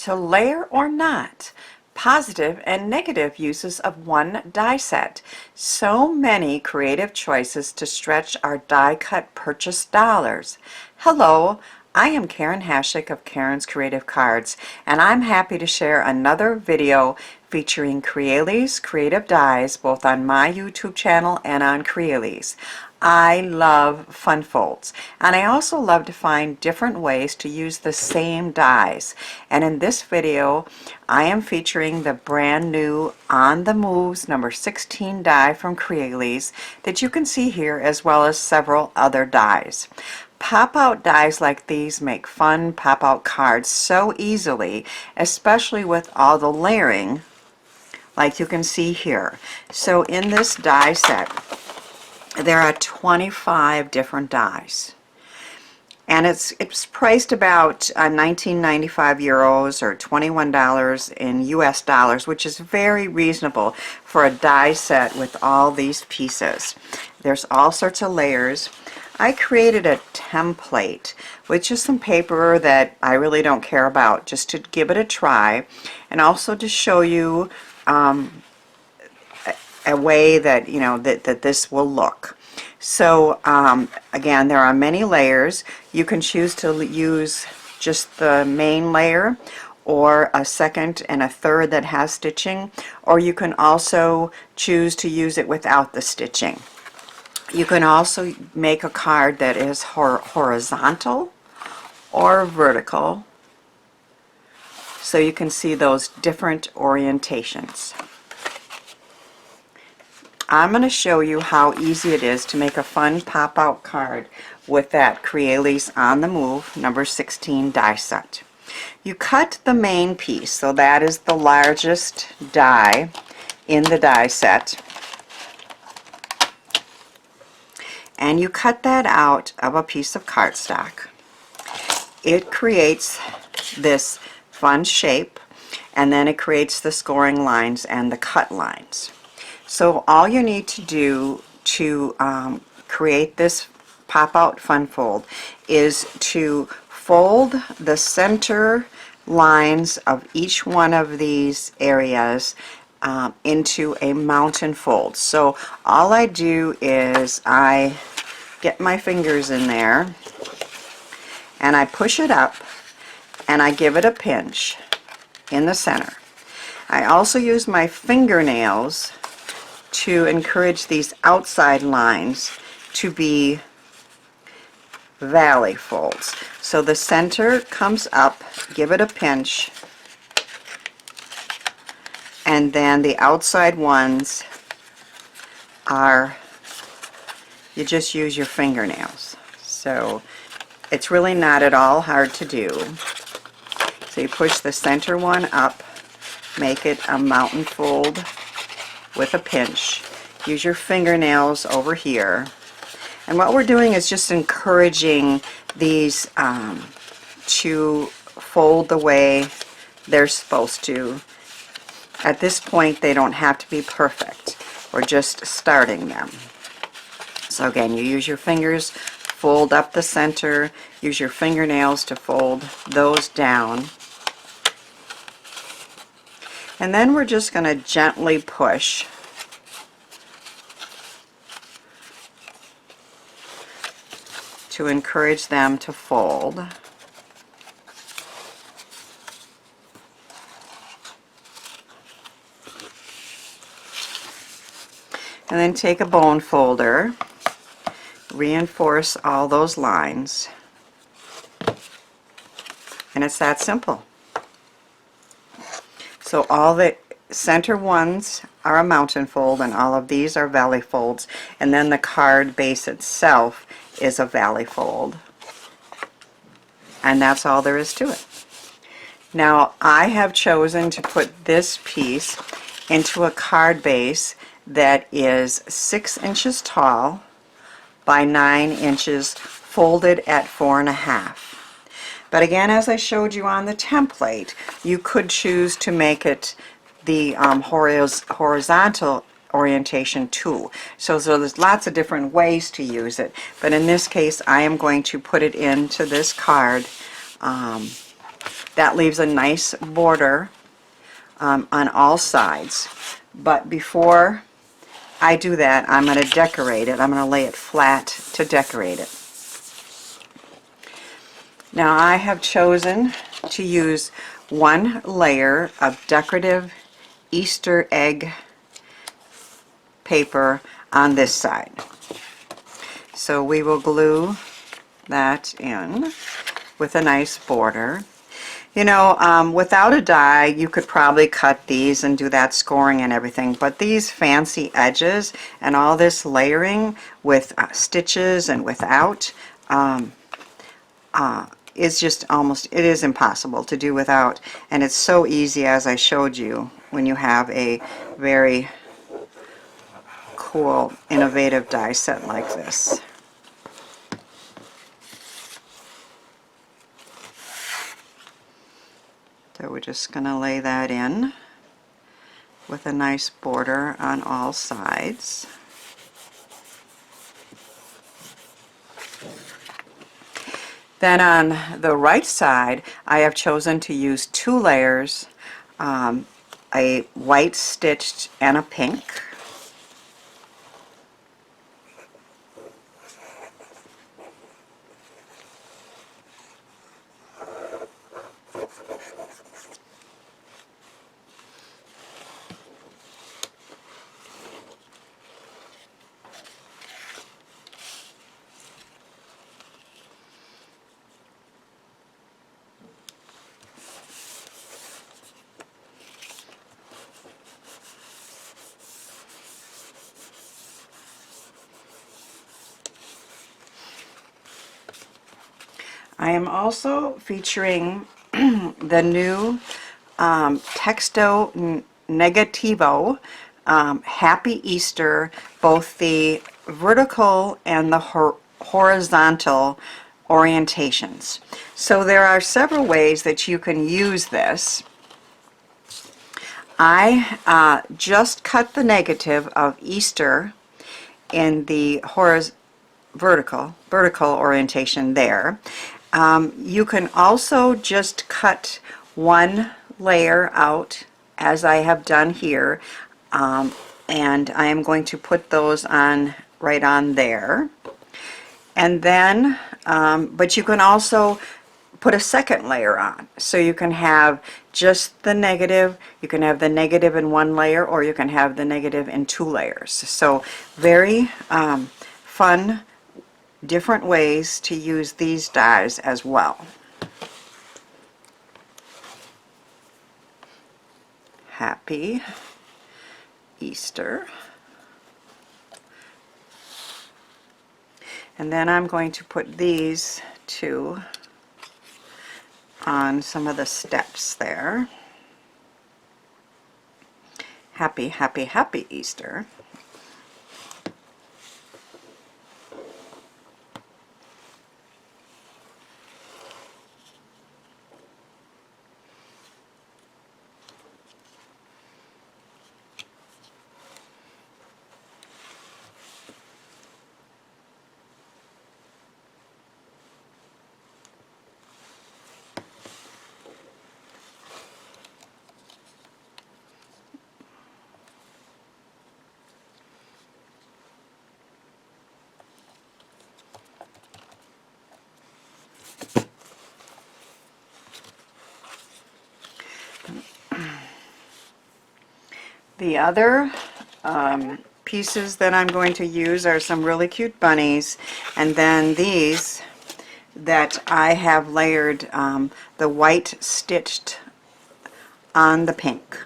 to layer or not, positive and negative uses of one die set. So many creative choices to stretch our die cut purchase dollars. Hello, I am Karen Hashik of Karen's Creative Cards, and I'm happy to share another video featuring Crealies creative dies both on my YouTube channel and on Crealies. I love fun folds, and I also love to find different ways to use the same dies. And in this video, I am featuring the brand new On the Moves number 16 die from Crealies that you can see here, as well as several other dies. Pop-out dies like these make fun pop-out cards so easily, especially with all the layering like you can see here. So in this die set, there are 25 different dies, and it's priced about 19.95 euros or $21 in US dollars, which is very reasonable for a die set with all these pieces. There's all sorts of layers. I created a template with just some paper that I really don't care about, just to give it a try, and also to show you a way that that this will look. So again, there are many layers. You can choose to use just the main layer, or a second and a third that has stitching, or you can also choose to use it without the stitching. You can also make a card that is horizontal or vertical, so you can see those different orientations. I'm going to show you how easy it is to make a fun pop-out card with that Crealies On the Move number 16 die set. You cut the main piece, so that is the largest die in the die set, and you cut that out of a piece of cardstock. It creates this fun shape, and then it creates the scoring lines and the cut lines. So all you need to do to create this pop-out fun fold is to fold the center lines of each one of these areas into a mountain fold. So all I do is I get my fingers in there and I push it up and I give it a pinch in the center. I also use my fingernails to encourage these outside lines to be valley folds. So the center comes up, give it a pinch, and then the outside ones are, you just use your fingernails. So it's really not at all hard to do. So you push the center one up, make it a mountain fold with a pinch. Use your fingernails over here. And what we're doing is just encouraging these to fold the way they're supposed to. At this point, they don't have to be perfect. We're just starting them. So again, you use your fingers, fold up the center, use your fingernails to fold those down. And then we're just going to gently push to encourage them to fold. And then take a bone folder, reinforce all those lines, and it's that simple. So all the center ones are a mountain fold, and all of these are valley folds, and then the card base itself is a valley fold. And that's all there is to it. Now I have chosen to put this piece into a card base that is 6 inches tall by 9 inches, folded at 4.5. But again, as I showed you on the template, you could choose to make it the horizontal orientation too. So there's lots of different ways to use it, but in this case I am going to put it into this card That leaves a nice border on all sides. But before I do that, I'm going to decorate it. I'm going to lay it flat to decorate it. Now I have chosen to use one layer of decorative Easter egg paper on this side. So we will glue that in with a nice border. You know, without a die, you could probably cut these and do that scoring and everything, but these fancy edges and all this layering with stitches and without is just almost, it is impossible to do without, and it's so easy, as I showed you, when you have a very cool, innovative die set like this. So we're just going to lay that in with a nice border on all sides. Then on the right side, I have chosen to use 2 layers, a white stitched and a pink. I am also featuring the new Texto Negativo Happy Easter, both the vertical and the horizontal orientations. So there are several ways that you can use this. I just cut the negative of Easter in the vertical orientation there. You can also just cut one layer out, as I have done here, and I am going to put those on right on there. And then, but you can also put a second layer on. So you can have just the negative, you can have the negative in one layer, or you can have the negative in 2 layers. So very fun, different ways to use these dies as well. Happy Easter. And then I'm going to put these 2 on some of the steps there. Happy, happy, happy Easter. The other pieces that I'm going to use are some really cute bunnies, and then these that I have layered the white stitched on the pink.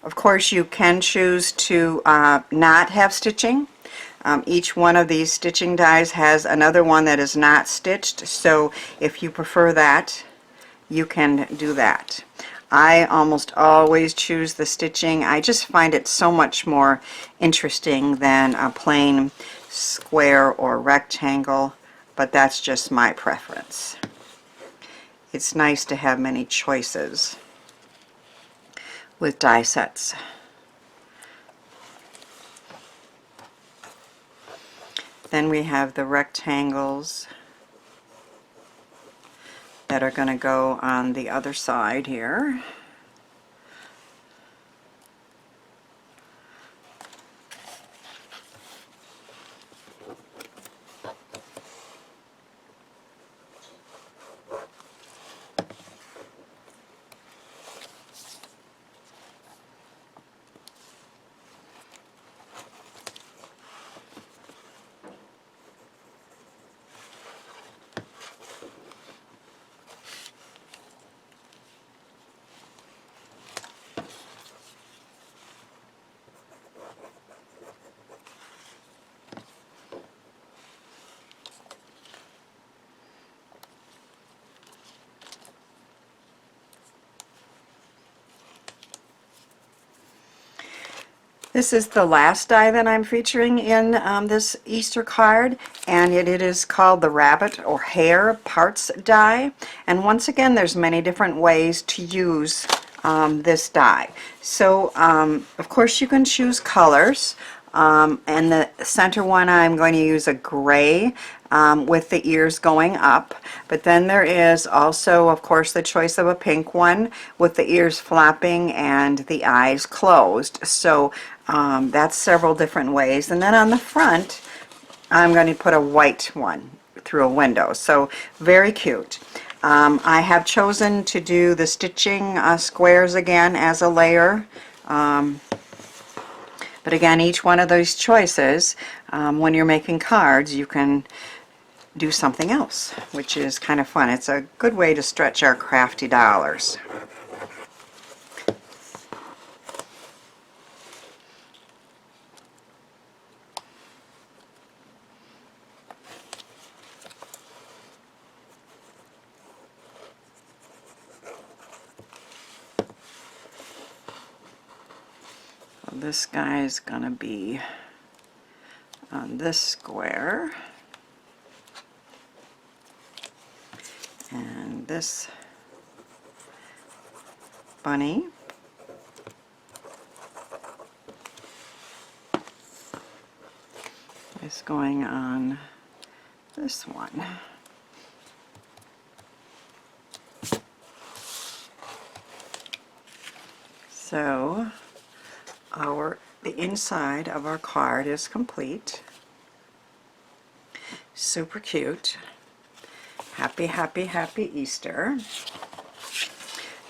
Of course, you can choose to not have stitching. Each one of these stitching dies has another one that is not stitched, so if you prefer that, you can do that. I almost always choose the stitching. I just find it so much more interesting than a plain square or rectangle, but that's just my preference. It's nice to have many choices with die sets. Then we have the rectangles that are going to go on the other side here. This is the last die that I'm featuring in this Easter card, and it is called the Rabbit or Hare Parts die. And once again, there's many different ways to use this die. So, of course, you can choose colors. And the center one, I'm going to use a gray with the ears going up. But then there is also, of course, the choice of a pink one with the ears flapping and the eyes closed. So that's several different ways. And then on the front, I'm going to put a white one through a window. So very cute. I have chosen to do the stitching squares again as a layer. But again, each one of those choices, when you're making cards, you can do something else, which is kind of fun. It's a good way to stretch our crafty dollars. This guy is going to be on this square, and this bunny is going on this one. So the inside of our card is complete. Super cute. Happy, happy, happy Easter.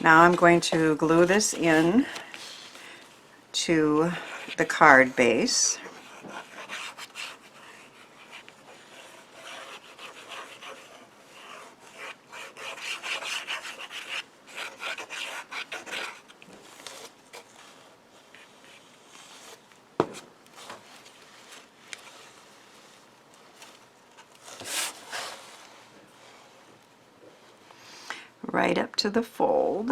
Now I'm going to glue this in to the card base. Right up to the fold.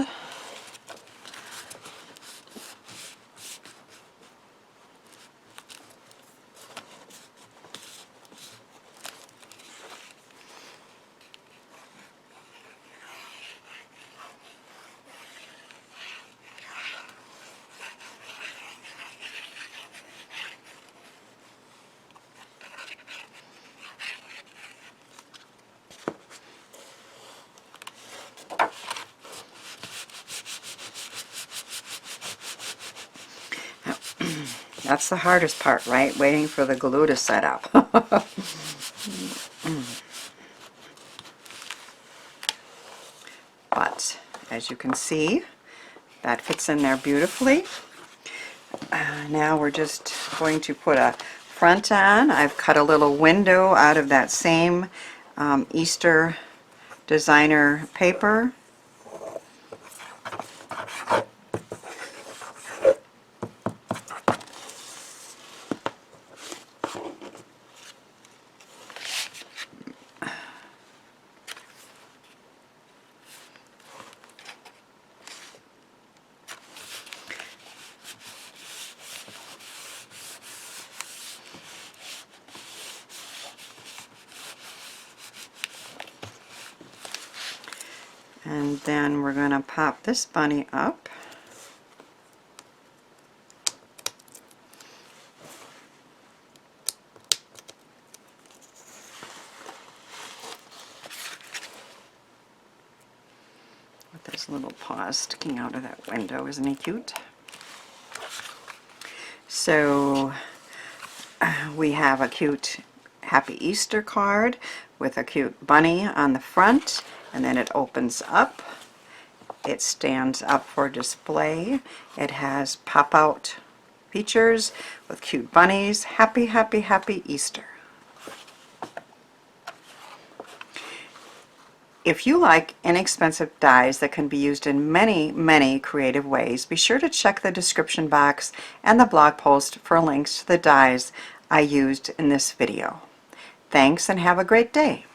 That's the hardest part, right? Waiting for the glue to set up. But as you can see, that fits in there beautifully. Now we're just going to put a front on. I've cut a little window out of that same Easter designer paper. And then we're going to pop this bunny up. with his little paws sticking out of that window. Isn't he cute? So we have a cute Happy Easter card with a cute bunny on the front, and then it opens up. It stands up for display. It has pop-out features with cute bunnies. Happy, happy, happy Easter. If you like inexpensive dies that can be used in many, many creative ways, be sure to check the description box and the blog post for links to the dies I used in this video. Thanks and have a great day.